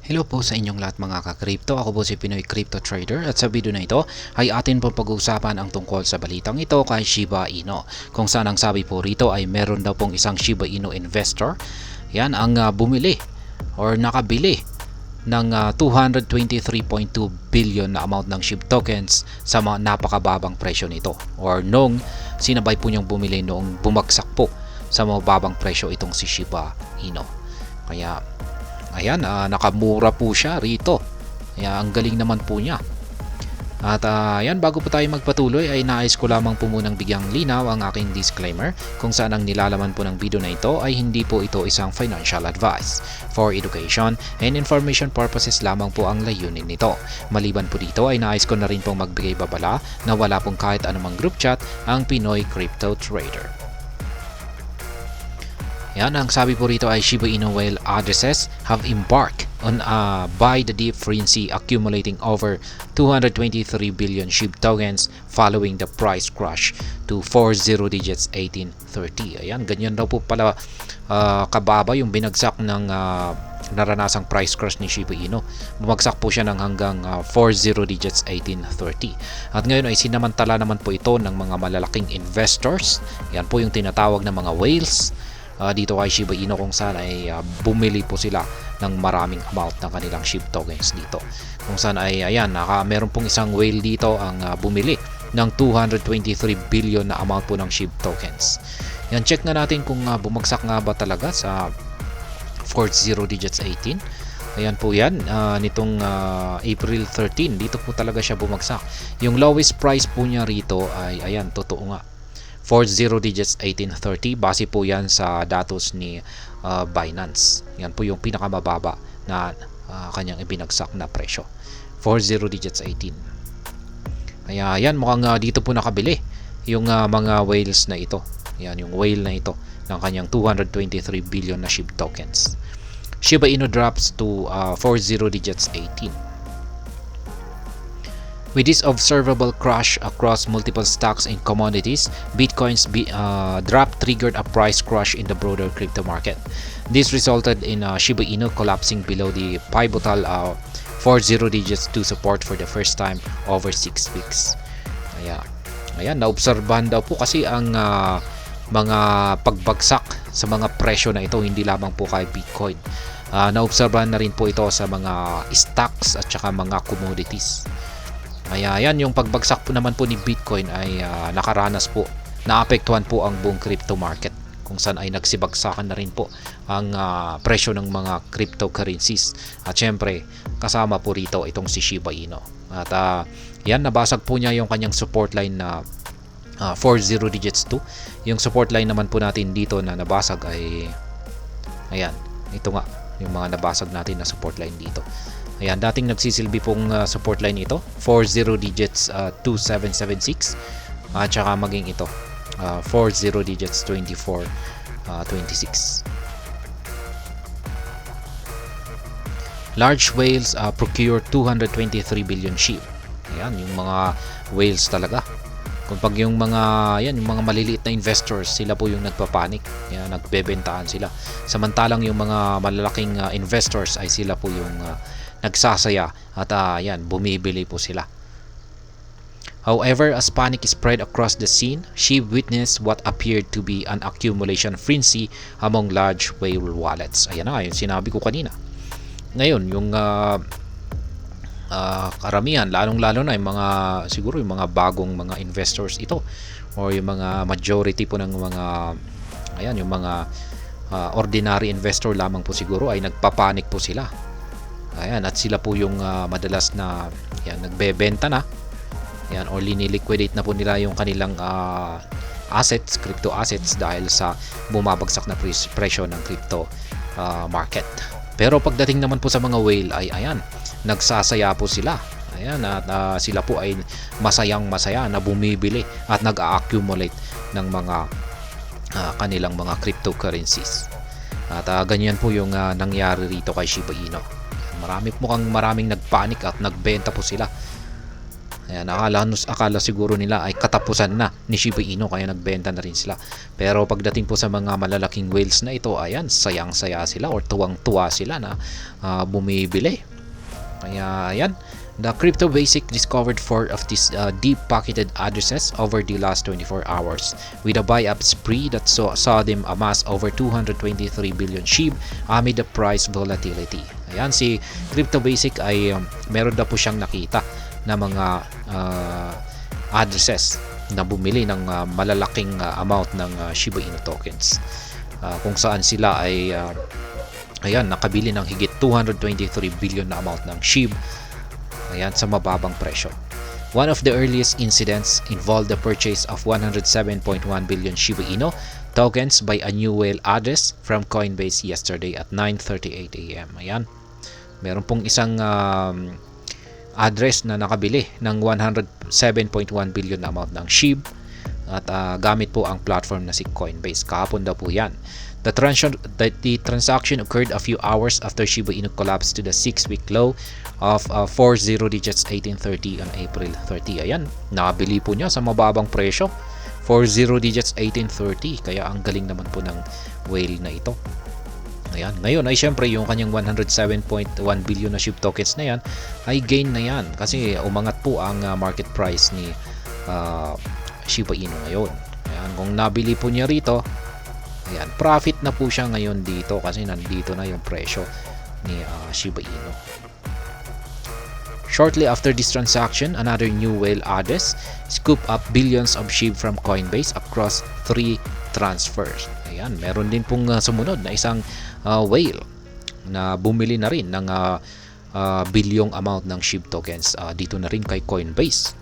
Hello po sa inyong lahat mga ka-crypto. Ako po si Pinoy Crypto Trader at sa video na ito ay atin po pag-uusapan ang tungkol sa balitang ito kay Shiba Inu. Kung saan ang sabi po rito ay meron daw pong isang Shiba Inu investor. Yan ang bumili or nakabili ng 223.2 billion na amount ng SHIB tokens sa mga napakababang presyo nito. Or nung sinabay po niyang bumili noong bumagsak po sa mababang presyo itong si Shiba Inu. Kaya ayan, nakamura po siya rito. Kaya ang galing naman po niya. At ayan, bago po tayo magpatuloy ay nais ko lamang po munang bigyang linaw ang aking disclaimer kung saan ang nilalaman po ng video na ito ay hindi po ito isang financial advice. For education and information purposes lamang po ang layunin nito. Maliban po dito ay nais ko na rin pong magbigay babala na wala pong kahit anumang group chat ang Pinoy Crypto Trader. Yan, ang sabi po rito ay Shiba Inu whale addresses have embarked on a buy the deep frenzy accumulating over 223 billion SHIB tokens following the price crash to 40 digits 1830. Ayan, ganyan daw po pala kababa yung binagsak ng naranasang price crash ni Shiba Inu. Bumagsak po siya ng hanggang 40 digits 1830. At ngayon ay sinamantala naman po ito ng mga malalaking investors. Yan po yung tinatawag na mga whales. Dito kay Shiba Inu kung saan ay bumili po sila ng maraming amount ng kanilang SHIB tokens dito. Kung saan ay ayan, meron pong isang whale dito ang bumili ng 223 billion na amount po ng SHIB tokens. Yan, check na natin kung bumagsak nga ba talaga sa 40 digits 18. Ayan po yan, nitong April 13, dito po talaga siya bumagsak. Yung lowest price po niya rito ay ayan, totoo nga. 40 digits 1830, base po yan sa datos ni Binance. Yan po yung pinakamababa na kanyang ibinagsak na presyo, 40 digits 18. Kaya yan, mukhang dito po nakabili yung mga whales na ito. Yan, yung whale na ito ng kanyang 223 billion na SHIB tokens. Shiba Inu drops to 40 digits 18. With this observable crash across multiple stocks and commodities, Bitcoin's drop triggered a price crash in the broader crypto market. This resulted in Shiba Inu collapsing below the pivotal 40 digits to support for the first time over 6 weeks. Ayan, naobserbahan daw po kasi ang mga pagbagsak sa mga presyo na ito, hindi lamang po kay Bitcoin. Naobserbahan na rin po ito sa mga stocks at saka mga commodities. Kaya yan, yung pagbagsak po naman po ni Bitcoin ay nakaranas po, naapektuhan po ang buong crypto market kung saan ay nagsibagsakan na rin po ang presyo ng mga cryptocurrencies. At syempre, kasama po rito itong si Shiba Inu. At yan, nabasag po niya yung kanyang support line na 40 digits 2. Yung support line naman po natin dito na nabasag ay ayan, ito nga, yung mga nabasag natin na support line dito. Ayan, dating nagsisilbi pong support line ito, 40 digits 2776 at saka maging ito 40 digits 2426. Large whales procure 223 billion SHIB. Ayan, yung mga whales talaga. Kung pag yung mga yan, yung mga maliliit na investors, sila po yung nagpapanik. Ayan, nagbebentahan sila. Samantalang yung mga malalaking investors ay sila po yung nagsasaya at yan, bumibili po sila. However, as panic spread across the scene, SHIB witnessed what appeared to be an accumulation frenzy among large whale wallets. Ayan na, yung sinabi ko kanina. Ngayon, yung karamihan, lalong-lalo na yung mga, siguro yung mga bagong mga investors ito or yung mga majority po ng mga ayan, yung mga ordinary investor lamang po siguro ay nagpapanik po sila. Ayan, at sila po yung madalas na yan, nagbebenta na yan, or liniliquidate na po nila yung kanilang assets, crypto assets dahil sa bumabagsak na presyo ng crypto market. Pero pagdating naman po sa mga whale ay ayan, nagsasaya po sila. Ayan, at sila po ay masayang-masaya na bumibili at nag-accumulate ng mga kanilang mga cryptocurrencies. At ganyan po yung nangyari rito kay Shiba Inu. Maraming nagpanik at nagbenta po sila. Ayan, akala siguro nila ay katapusan na ni Shiba Inu kaya nagbenta na rin sila. Pero pagdating po sa mga malalaking whales na ito, ayan, sayang-saya sila or tuwang-tuwa sila na bumibili. Kaya ayan, the Crypto Basic discovered 4 of these deep-pocketed addresses over the last 24 hours with a buy-up spree that saw them amass over 223 billion SHIB amid the price volatility. Ayan, si Crypto Basic ay meron na po siyang nakita na mga addresses na bumili ng malalaking amount ng Shiba Inu tokens, kung saan sila ay ayan, nakabili ng higit 223 billion na amount ng SHIB, ayan, sa mababang presyo. One of the earliest incidents involved the purchase of 107.1 billion Shiba Inu tokens by a new whale address from Coinbase yesterday at 9:38 a.m. Ayan, meron pong isang address na nakabili ng 107.1 billion na amount ng SHIB at gamit po ang platform na si Coinbase. Kahapon daw po yan. The transaction occurred a few hours after Shiba Inu collapsed to the 6-week low of 40 digits 1830 on April 30. Ayan, nakabili po niya sa mababang presyo, 40 digits 1830. Kaya ang galing naman po ng whale na ito. Ayan, ngayon ay syempre yung kanyang 107.1 billion na SHIB tokens na yan ay gain na yan kasi umangat po ang market price ni Shiba Inu ngayon. Ayan, kung nabili po niya rito, ayan, profit na po siya ngayon dito kasi nandito na yung presyo ni Shiba Inu. Shortly after this transaction, another new whale address scooped up billions of SHIB from Coinbase across 3 transfers. Ayan, meron din pong sumunod na isang whale na bumili na rin ng bilyong amount ng SHIB tokens dito na rin kay Coinbase.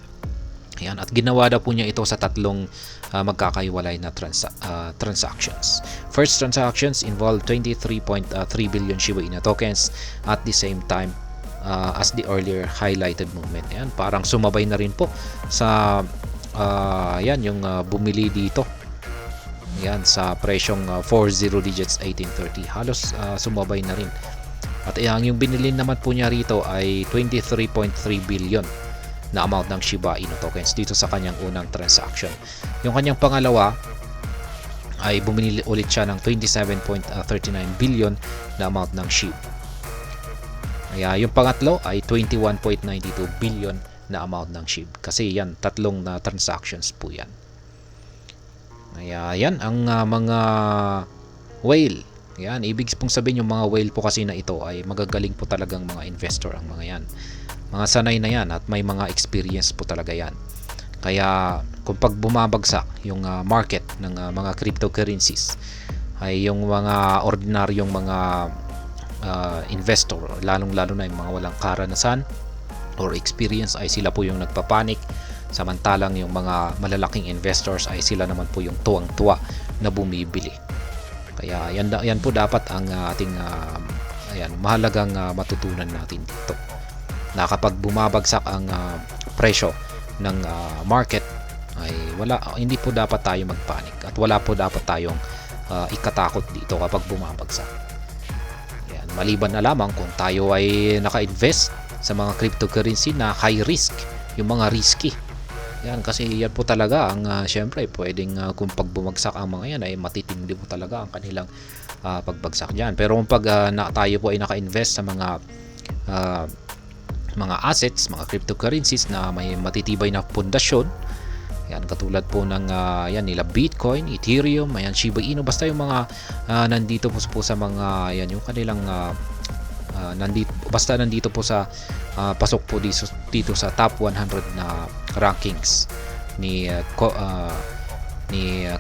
Ayan, at ginawa daw po niya ito sa tatlong magkakaiwalay na transactions. First transactions involved 23.3 billion Shiba Inu tokens at the same time as the earlier highlighted movement. Ayan, parang sumabay na rin po sa yan yung bumili dito. Ayan, sa presyong 40 digits 1830. Halos sumabay na rin. At yung binili naman po niya rito ay 23.3 billion na amount ng Shiba Inu tokens dito sa kanyang unang transaction. Yung kanyang pangalawa ay bumili ulit siya ng 27.39 billion na amount ng SHIB. Kaya yung pangatlo ay 21.92 billion na amount ng SHIB. Kasi yan, tatlong na transactions po yan. Kaya yan ang mga whale. Yan, ibig pong sabihin yung mga whale po kasi na ito ay magagaling po talagang mga investor ang mga yan. Mga sanay na yan at may mga experience po talaga yan. Kaya kung pag bumabagsak yung market ng mga cryptocurrencies ay yung mga ordinaryong mga investor, lalong-lalo na yung mga walang karanasan or experience ay sila po yung nagpapanik. Samantalang yung mga malalaking investors ay sila naman po yung tuwang-tuwa na bumibili. Kaya yan po dapat ang ating mahalagang matutunan natin dito. Na kapag bumabagsak ang presyo ng market ay hindi po dapat tayo magpanik at wala po dapat tayong ikatakot dito kapag bumabagsak. Yan, maliban na lamang kung tayo ay naka-invest sa mga cryptocurrency na high risk, yung mga risky. Yan, kasi yan po talaga ang syempre pwedeng kung pag bumagsak ang mga yan ay matitindi po talaga ang kanilang pagbagsak diyan. Pero kung pag tayo po ay naka-invest sa mga assets, mga cryptocurrencies na may matitibay na pundasyon, yan katulad po ng yan nila Bitcoin, Ethereum, ayan Shiba Inu, basta yung mga nandito po sa mga yan yung kanilang nandito po sa pasok po dito sa top 100 na rankings ni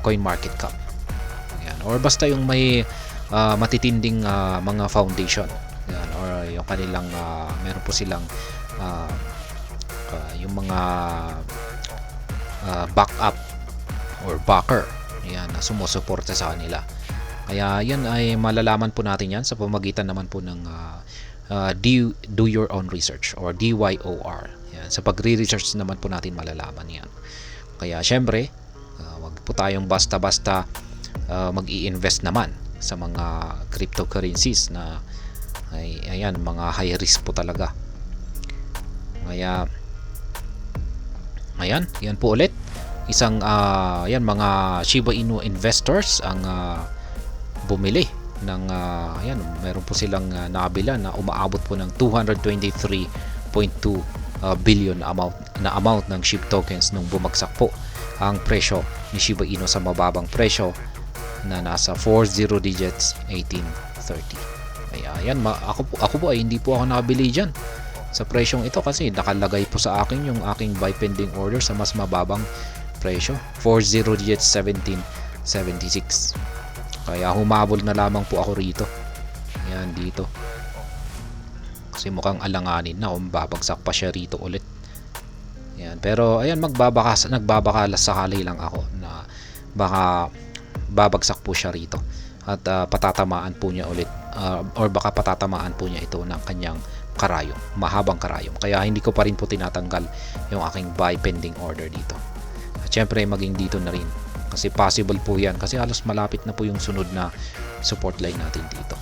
CoinMarketCap. Ayan, or basta yung may matitinding mga foundation. Ayan, or yung kanilang meron po silang yung mga backup or backer. Ayan, na sumusuporta sa kanila. Kaya yan ay malalaman po natin yan sa pamamagitan naman po ng do your own research or DYOR. Yan, sa pagre-research naman po natin malalaman yan. Kaya syempre, wag po tayong basta-basta mag-i-invest naman sa mga cryptocurrencies na ayan, mga high risk po talaga. Kaya Ayan, yan po ulit. Isang yan mga Shiba Inu investors ang bumili ng ayan, meron po silang nabila na umaabot po ng 223.2 billion amount ng SHIB tokens nung bumagsak po ang presyo ni Shiba Inu sa mababang presyo na nasa 40 digits 1830. Ayan, ako po ay hindi po ako nakabili dyan sa presyong ito kasi nakalagay po sa akin yung aking buy pending order sa mas mababang presyo 40 digits 1776. Kaya humabol na lamang po ako rito. Ayan, dito. Kasi mukhang alanganin na kung babagsak pa siya rito ulit. Ayan, pero ayan, nagbabakalas sakali lang ako na baka babagsak po siya rito at patatamaan po niya ulit or baka patatamaan po niya ito ng kanyang karayom, mahabang karayom. Kaya hindi ko pa rin po tinatanggal yung aking buy pending order dito. At syempre maging dito na rin kasi possible po yan kasi halos malapit na po yung sunod na support line natin dito.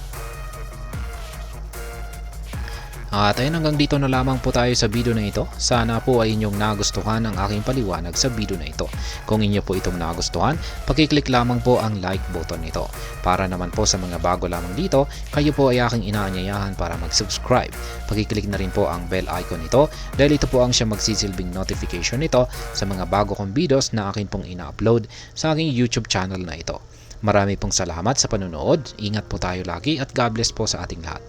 At ayun, hanggang dito na lamang po tayo sa video na ito. Sana po ay inyong nagustuhan ang aking paliwanag sa video na ito. Kung inyo po itong nagustuhan, pakiclick lamang po ang like button nito. Para naman po sa mga bago lamang dito, kayo po ay aking inaanyayahan para mag-subscribe. Pakiclick na rin po ang bell icon nito dahil ito po ang siya magsisilbing notification nito sa mga bago kong videos na akin pong ina-upload sa aking YouTube channel na ito. Marami pong salamat sa panonood. Ingat po tayo lagi at God bless po sa ating lahat.